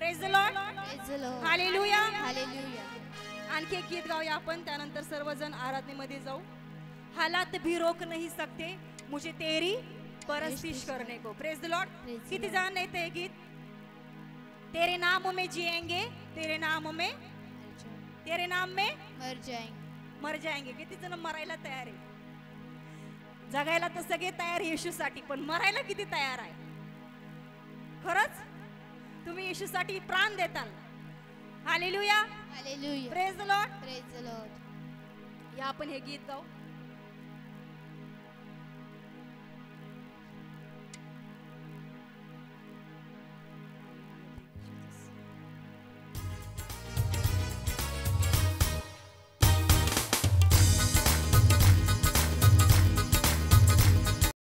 Praise the Lord, praise the Lord, hallelujah, hallelujah. आणखी एक गीत गाऊया आपण, त्यानंतर सर्वजण आराधनेमध्ये जाऊ. हालात भी रोक नहीं सकते मुझे तेरी परस्तिश करने को. Praise the Lord. किती जण येते हे गीत? तेरे नाम में जिएंगे, तेरे नाम में, तेरे नाम में मर जाएंगे. किती जण मरायला तयार आहे? जगायला तर सगळे तयार येशूसाठी, पण मरायला किती तयार आहे? खरंच तुम्ही येशूसाठी प्राण देताल. Hallelujah, hallelujah, praise the Lord, praise the Lord. या आपण हे गीत गाऊ.